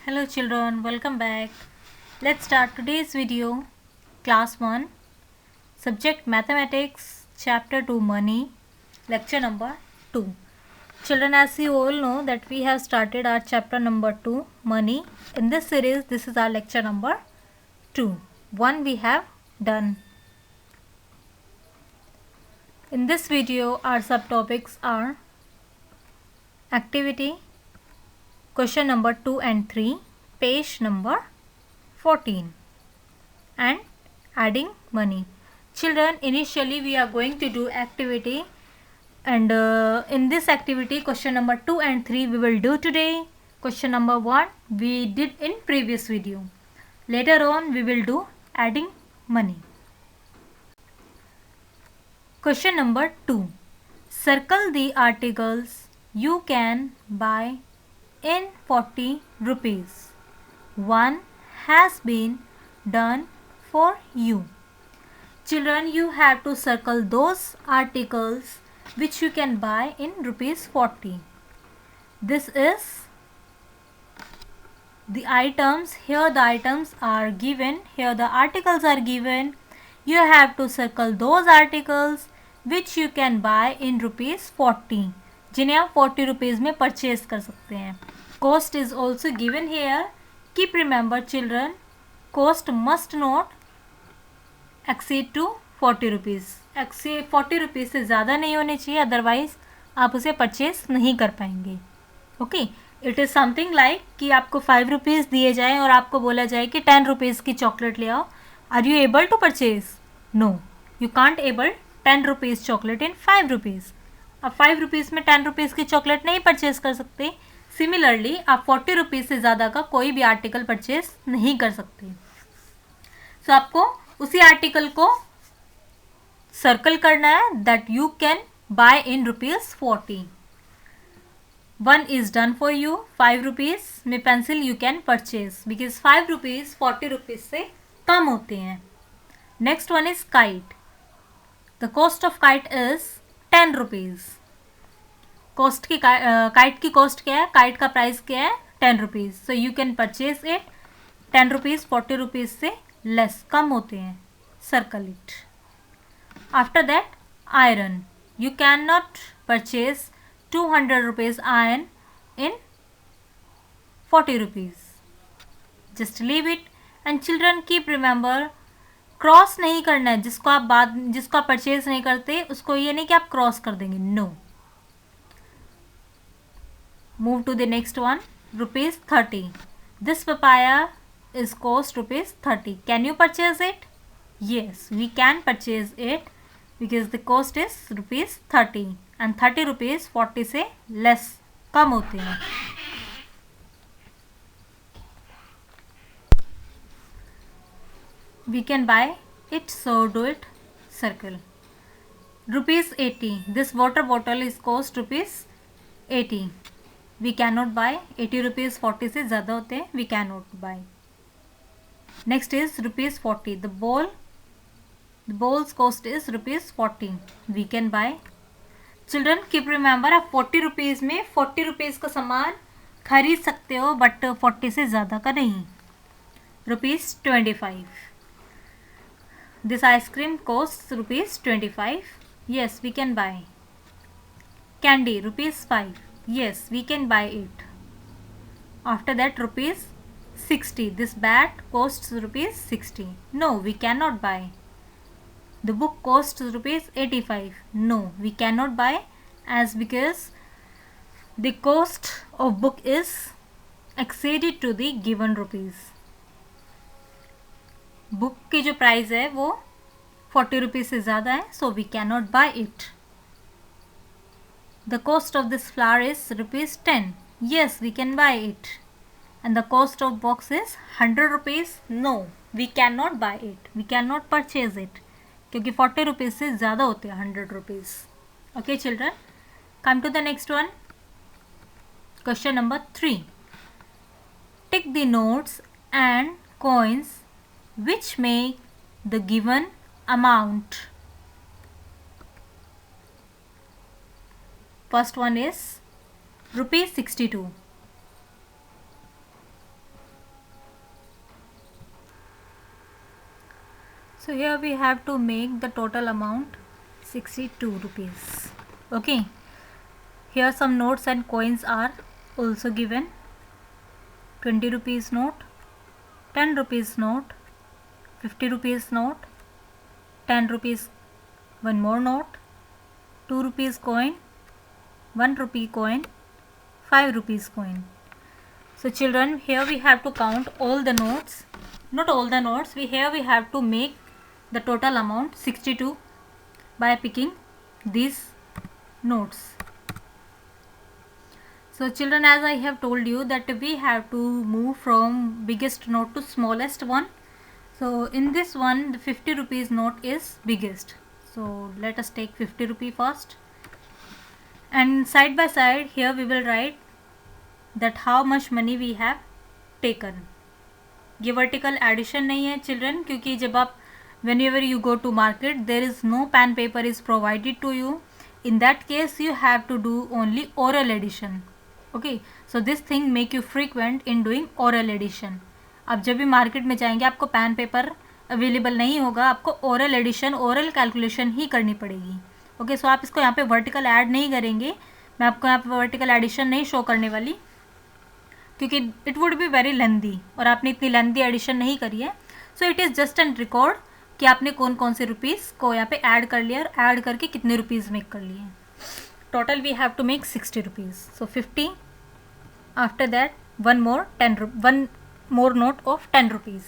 Hello children, welcome back. Let's start today's video. Class 1, Subject Mathematics, Chapter 2 Money, Lecture number 2. Children, as you all know that we have started our chapter number 2 Money. In this series, this is our lecture number 2. 1 we have done. In this video, our subtopics are Activity, Question number 2 and 3, page number 14, and adding money. Children, initially we are going to do activity, and in this activity question number 2 and 3 we will do today. Question number 1 we did in previous video. Later on we will do adding money. Question number 2. Circle the articles you can buy in 40 rupees. 1 has been done for you. Children, you have to circle those articles which you can buy in rupees 40. This is the items. Here the items are given. Here the articles are given. You have to circle those articles which you can buy in rupees 40. जिन्हें आप 40 rupees में purchase कर सकते हैं. Cost is also given here. Keep remember children, cost must not exceed to 40 rupees. 40 rupees से ज़्यादा नहीं होने चाहिए, अदरवाइज़ आप उसे परचेज नहीं कर पाएंगे. Okay, it is something like कि आपको 5 रुपीज़ दिए जाए और आपको बोला जाए कि 10 रुपीज़ की चॉकलेट ले आओ. Are you able to purchase? No, you can't able 10 rupees chocolate in 5 rupees. आप 5 रुपीज़ में 10 रुपीज़ की चॉकलेट नहीं परचेज कर सकते. सिमिलरली आप 40 रुपीज़ से ज़्यादा का कोई भी आर्टिकल परचेज नहीं कर सकते. सो आपको उसी आर्टिकल को सर्कल करना है that you can buy in rupees 40. 1 is done for you. 5 rupees में pencil you can purchase because 5 rupees 40 rupees से कम होते हैं. Next one is kite. The cost of kite is 10 rupees. Cost की kite की cost क्या है? Kite का प्राइस क्या है? 10 rupees. So you can purchase it. 10 rupees 40 rupees से लेस, कम होते हैं. Circle it. After that iron. You can not purchase 200 rupees iron in 40 rupees. Just leave it. And children keep remember, cross नहीं करना है. जिसको आप परचेज नहीं करते उसको ये नहीं कि आप क्रॉस कर देंगे. No. Move to the next one. Rupees 30. This papaya is cost rupees 30. Can you purchase it? Yes, we can purchase it because the cost is rupees 30 and 30 rupees 40 से less, कम होते हैं. We can buy it, so do it. Circle. Rupees 80. This water bottle is cost rupees 80. We cannot buy. 80 rupees 40 से ज़्यादा होते हैं. We cannot buy. Next is rupees 40. The bowl's cost is rupees 40. We can buy. Children, keep remember, आप 40 rupees में 40 rupees का सामान खरीद सकते हो बट 40 से ज़्यादा का नहीं. Rupees 25. This ice cream costs rupees 25. Yes, we can buy. Candy rupees 5. Yes, we can buy it. After that rupees 60. This bat costs rupees 60. No, we cannot buy. The book costs rupees 85. No, we cannot buy as because the cost of book is exceeded to the given rupees. Book की जो price है वो 40 rupees से ज़्यादा है, so we cannot buy it. The cost of this flower is rupees 10. Yes, we can buy it. And the cost of box is 100 rupees. No, we cannot buy it. We cannot purchase it. क्योंकि 40 rupees से ज़्यादा होते हैं 100 rupees. Okay children, come to the next one. Question number 3. Tick the notes and coins which make the given amount. First one is rupees 62. So here we have to make the total amount 62 rupees. Okay. Here some notes and coins are also given. 20 rupees note, 10 rupees note, 50 rupees note, 10 rupees, one more note, 2 rupees coin, 1 rupee coin, 5 rupees coin. So children, here we have to count all the notes. Not all the notes. Here we have to make the total amount 62 by picking these notes. So children, as I have told you that we have to move from biggest note to smallest one. So in this one, the 50 rupees note is biggest. So let us take 50 rupee first. And side by side here we will write that how much money we have taken. ये vertical addition नहीं है children, क्योंकि जब आप whenever you go to market there is no pen paper is provided to you. In that case you have to do only oral addition. Okay, so this thing make you frequent in doing oral addition. अब जब भी market में जाएंगे आपको pen paper available नहीं होगा, आपको oral addition, oral calculation ही करनी पड़ेगी. ओके, सो आप इसको यहाँ पे वर्टिकल ऐड नहीं करेंगे. मैं आपको यहाँ पे वर्टिकल एडिशन नहीं शो करने वाली, क्योंकि it would be very lengthy और आपने इतनी लेंदी एडिशन नहीं करी है. So it is just an record कि आपने कौन कौन से रुपीज़ को यहाँ पे ऐड कर लिया और ऐड करके कितने रुपीज़ मेक कर लिए. Total we have to make 60 rupees. So 50. After that one more note of 10 rupees.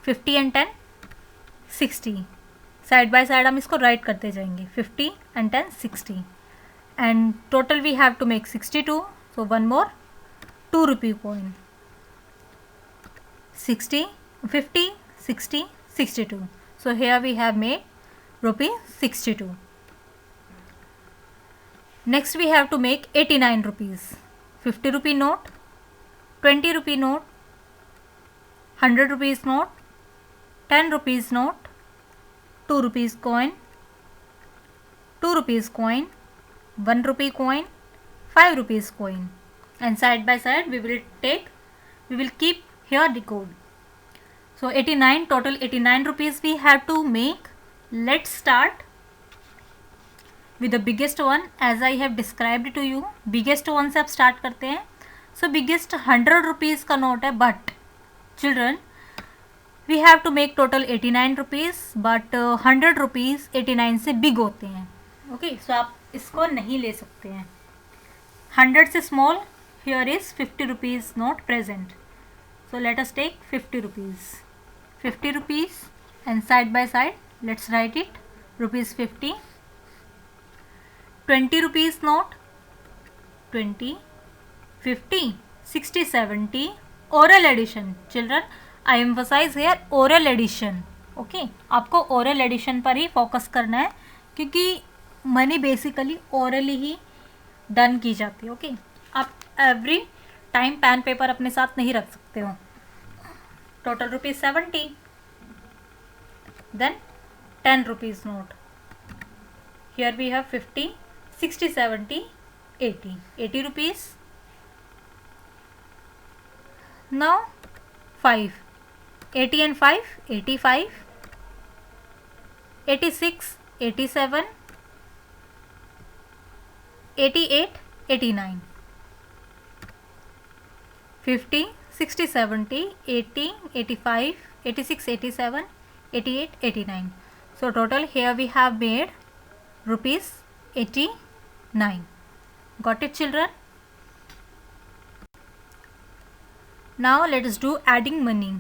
50 and 10 60. Side by side हम इसको राइट करते जाएंगे. 50 and 10 60. And total we have to make 62. So one more 2 rupee coin. 60, 50, 60, 62. So here we have made rupee 62. Next we have to make 89 rupees. 50 rupee note, 20 rupee note, 100 rupees note, 10 rupees note, 2 rupees coin, 2 rupees coin, 1 rupee coin, 5 rupees coin, and side by side we will keep here the code. So 89, total 89 rupees we have to make. Let's start with the biggest one as I have described to you. Biggest one से आप start करते हैं. So biggest 100 rupees का note है, but children we have to make total 89 rupees, but 100 rupees 89 से big होते हैं. Okay, so आप इसको नहीं ले सकते हैं. 100 से small, here is 50 rupees not present. So let us take 50 rupees. 50 rupees and side by side let's write it rupees 50. 20 rupees note, 20, 50, 60, 70. Oral addition. Children, I emphasize here oral addition. Okay, आपको oral addition पर ही focus करना है, क्योंकि money basically orally ही done की जाती है. Okay, आप every time pen paper अपने साथ नहीं रख सकते हो. Total rupees 70. Then 10 rupees note. Here we have 50, 60, 70, 80. 80 rupees. Now 5. 80 and 5, 85, 86, 87, 88, 89, 50, 60, 70, 80, 85, 86, 87, 88, 89. So total here we have made rupees 89. Got it, children? Now let us do adding money.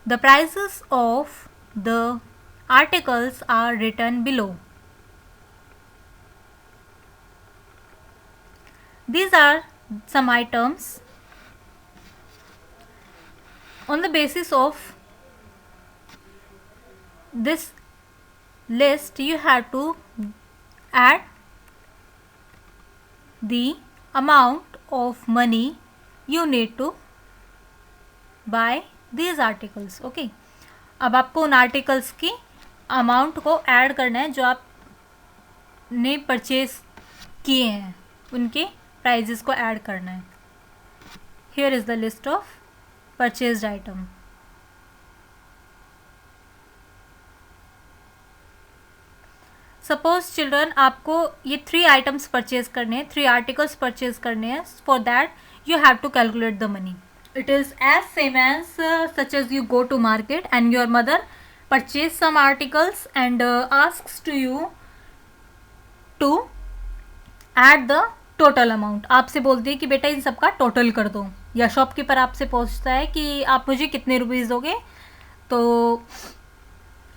The prices of the articles are written below. These are some items. On the basis of this list, you have to add the amount of money you need to buy these articles. Okay, अब आपको उन articles की amount को add करना है जो आपने purchase किए हैं, उनके प्राइजेस को ऐड करना है. Here is the list of purchased item. Suppose children आपको ये 3 आइटम्स परचेज करने हैं, 3 आर्टिकल्स परचेज करने हैं. For that you have to calculate the money. It is as same as such as you go to market and your mother purchase some articles and asks to you to add the total amount. आपसे बोलती है कि बेटा इन सबका total कर दो, या shopkeeper आपसे पूछता है कि आप मुझे कितने रुपीज़ दोगे, तो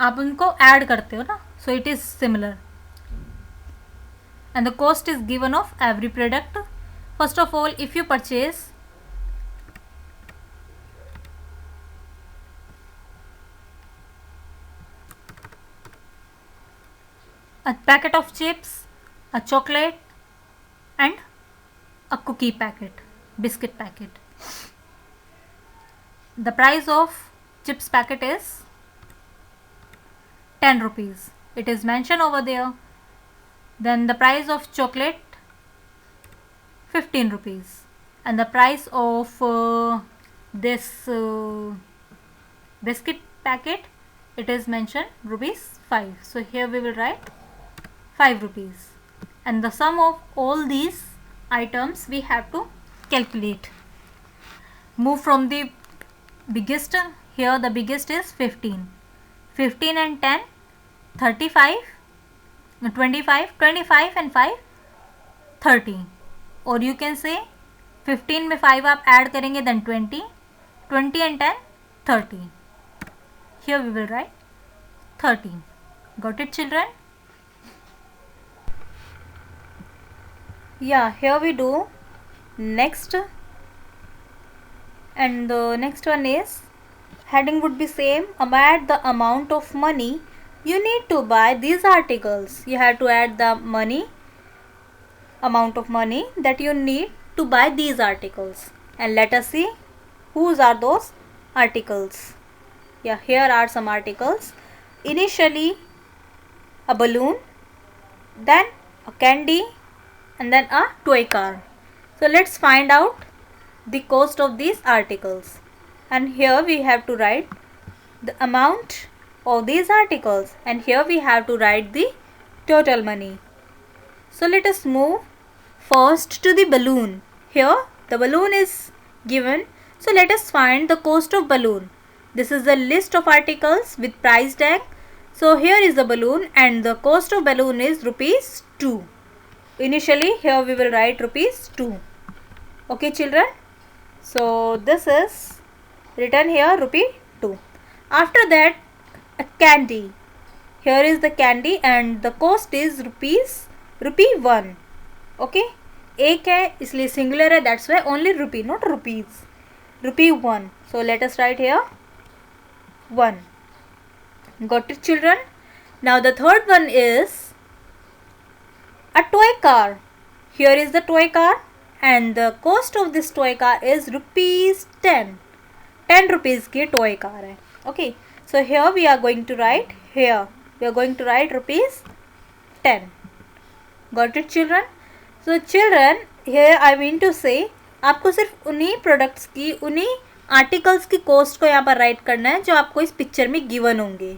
आप उनको ऐड करते हो ना. So it is similar. And the cost is given of every product. First of all, if you purchase a packet of chips, a chocolate and a cookie packet, biscuit packet, the price of chips packet is 10 rupees. It is mentioned over there. Then the price of chocolate 15 rupees, and the price of this biscuit packet, it is mentioned rupees 5. So here we will write 5 rupees, and the sum of all these items we have to calculate. Move from the biggest. Here the biggest is 15. 15 and 10 35, 25, 25 and 5 30. और you can say 15 में 5 आप add करेंगे then 20, 20 and 10 30. Here we will write 13. Got it children? Yeah here we do next, and the next one is heading would be same. Add the amount of money you need to buy these articles. You have to add the money, amount of money that you need to buy these articles, and let us see whose are those articles. Yeah, here are some articles. Initially a balloon, then a candy, and then a toy car. So let's find out the cost of these articles, and here we have to write the amount of these articles, and here we have to write the total money. So let us move first to the balloon. Here the balloon is given, so let us find the cost of balloon. This is the list of articles with price tag. So here is the balloon, and the cost of balloon is rupees 2. Initially here we will write rupees 2. Okay children, so this is written here rupee 2. After that a candy. Here is the candy, and the cost is rupee 1. Okay, एक है इसलिए singular है, that's why only rupee, not rupees. rupee 1. So let us write here 1. Got it children? Now the third one is a toy car. Here is the toy car, and the cost of this toy car is rupees 10. 10 rupees की toy car है. Okay, so here we are going to write rupees 10. Got it children? So children, here I mean to say आपको सिर्फ उन्हीं products की, उन्हीं articles की cost को यहाँ पर राइट करना है जो आपको इस पिक्चर में गिवन होंगे.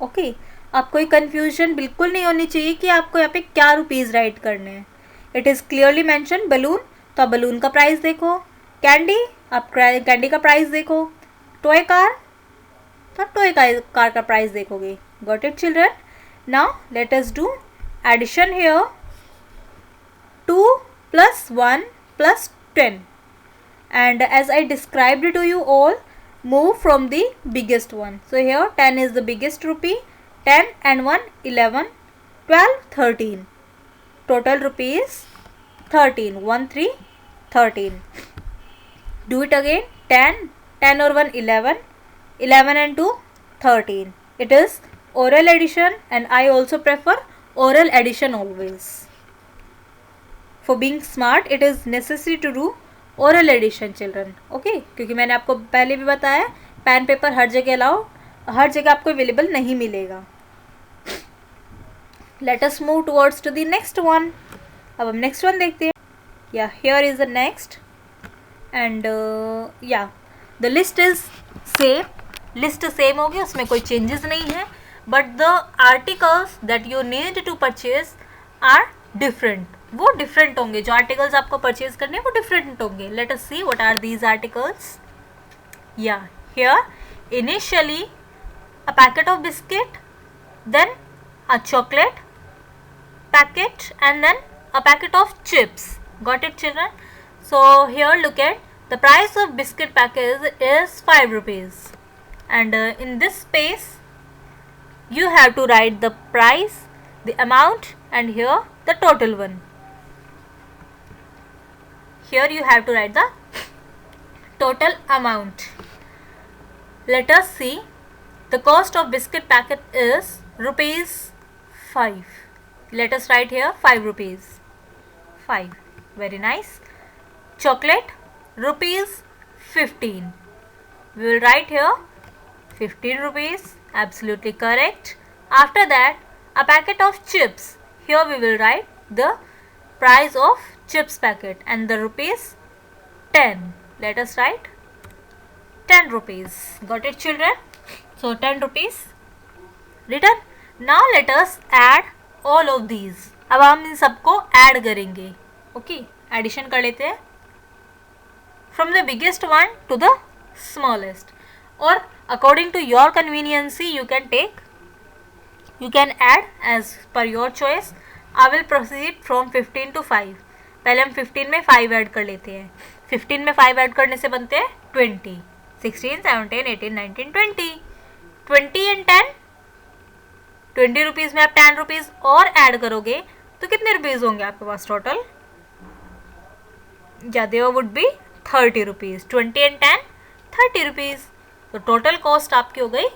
ओके, आपको कोई कन्फ्यूजन बिल्कुल नहीं होनी चाहिए कि आपको यहाँ पे क्या रुपीज़ राइट करने हैं. It is clearly mention. Balloon, तो आप बलून का प्राइस देखो. कैंडी, आप कैंडी का प्राइस देखो. टॉय कार, तो आप टॉय कार का प्राइस देखोगे. Got it children? Now let us do addition here. 2 plus 1 plus 10, and as I described to you all, move from the biggest one. So here 10 is the biggest rupee. 10 and 1 11, 12 13. Total rupees 13. 1 3 13. Do it again. 10 or 1 11, 11 and 2 13. It is oral addition, and I also prefer oral addition always. For being smart, it is necessary to do oral addition children. Okay, क्योंकि मैंने आपको पहले भी बताया pen paper हर जगह आपको available नहीं मिलेगा. Let us move towards to the next one. अब हम next one देखते हैं. Yeah, here is the next, and yeah, the list is same. List same होगी, उसमें कोई चेंजेस नहीं है, but the articles that you need to purchase are different. वो डिफरेंट होंगे. जो आर्टिकल्स आपको परचेज करने हैं वो डिफरेंट होंगे. Let us see what are these articles. Yeah here initially a packet of biscuit, then a chocolate packet, and then a packet of chips. Got it, children? So here look at the price of biscuit package is 5 rupees, and in this space you have to write the price, the amount, and here the total one. Here you have to write the total amount. Let us see. The cost of biscuit packet is rupees 5. Let us write here 5 rupees. 5. Very nice. Chocolate rupees 15. We will write here 15 rupees. Absolutely correct. After that, a packet of chips. Here we will write the price of chips packet and the rupees 10. Let us write 10 rupees. Got it, children? So 10 rupees written. Now let us add all of these. अब हम इन सबको add करेंगे. Okay, addition कर लेते हैं from the biggest one to the smallest, और according to your convenience you can add as per your choice. I will proceed from 15 to 5. पहले हम 15 में 5 ऐड कर लेते हैं. 15 में 5 ऐड करने से बनते हैं 20. 16, 17, 18, 19, 20. 20 and 10, 20 रुपीज़ में आप 10 रुपीज़ और ऐड करोगे तो कितने रुपीज़ होंगे आपके पास total? There would be 30 rupees. 20 and 10, 30 rupees. तो टोटल कॉस्ट आपकी हो गई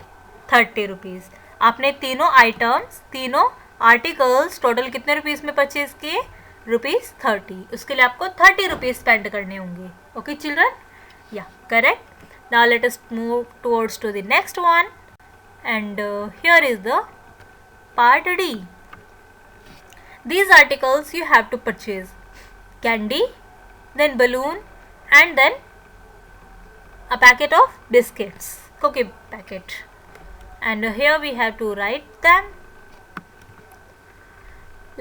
30 रुपीज़. आपने तीनों आइटम्स, तीनों आर्टिकल्स टोटल कितने रुपीज़ में परचेज किए? रुपीज़ 30. उसके लिए आपको 30 रुपीज़ स्पेंड करने होंगे. Okay children? Yeah correct. Now let us move towards to the next one, and here is the part D. These articles you have to purchase: candy, then balloon, and then a packet of biscuits, cookie packet. And here we have to write them.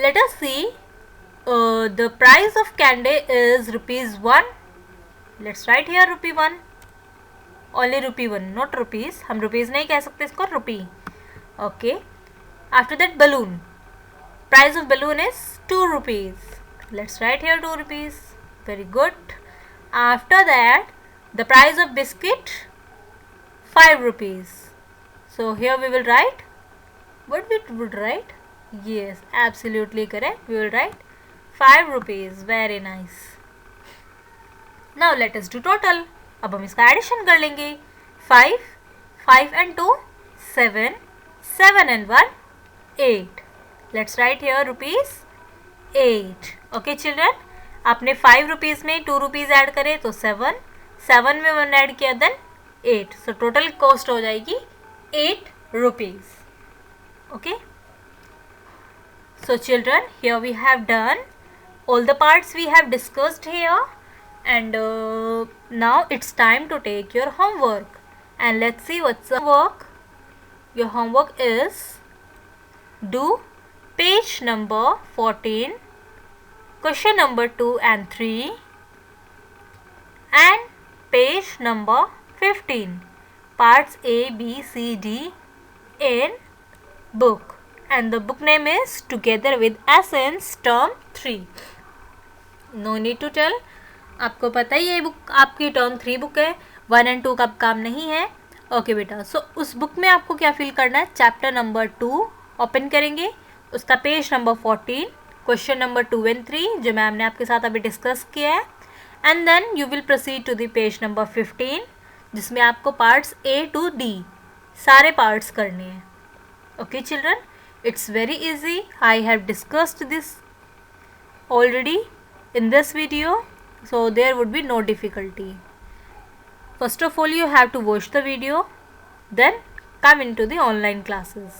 Let us see. The price of candy is rupees 1. Let's write here rupee 1. Only rupee 1, not rupees. हम rupees नहीं कह सकते इसको, rupee. Okay. After that, balloon. Price of balloon is 2 rupees. Let's write here 2 rupees. Very good. After that, the price of biscuit 5 rupees. So here we will write. What we would write? Yes, absolutely correct. We will write 5 rupees. Very nice. Now let us do total. अब हम इसका addition कर लेंगे. 5, 5 and 2, 7, 7 and 1, 8. Let's write here rupees 8. Okay children? आपने 5 rupees में 2 rupees add करे तो 7, 7 में 1 ऐड किया देन 8. सो टोटल कॉस्ट हो जाएगी 8 रुपीज़. Okay. So children, here we have done all the parts we have discussed here. And now it's time to take your homework, and let's see what's the work. Your homework is do page number 14, question number 2 and 3, and page number 15, parts A, B, C, D in book, and the book name is Together with Essence Term 3. No need to tell, आपको पता ही है book आपकी term 3 book है. 1 and 2 का काम नहीं है. Okay बेटा. सो उस बुक में आपको क्या फिल करना है? चैप्टर नंबर 2 ओपन करेंगे, उसका page number 14, question number 2 and 3 जो मैम ने आपके साथ अभी डिस्कस किया है, and then you will proceed to the page number 15 जिसमें आपको पार्ट्स A to D सारे पार्ट्स करने हैं. Okay children, it's very easy. I have discussed this already in this video, so there would be no difficulty. First of all, you have to watch the video, then come into the online classes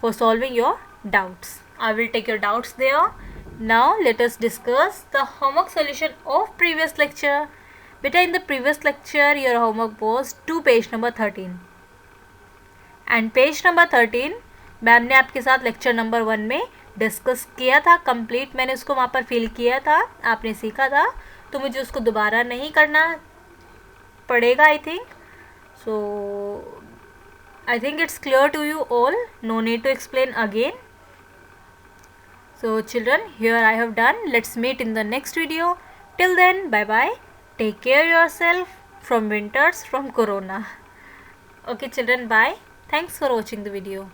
for solving your doubts. I will take your doubts there. Now let us discuss the homework solution of previous lecture. Beta, in the previous lecture your homework was to page number 13, and page number 13 ma'am ने आपके साथ lecture number 1 में discuss किया था complete, मैंने उसको वहाँ पर फिल किया था, आपने सीखा था, तो मुझे उसको दोबारा नहीं करना पड़ेगा I think. So I think it's clear to you all, no need to explain again. So children, here I have done. Let's meet in the next video. Till then, bye bye. Take care yourself from winters, from corona. Okay children, bye. Thanks for watching the video.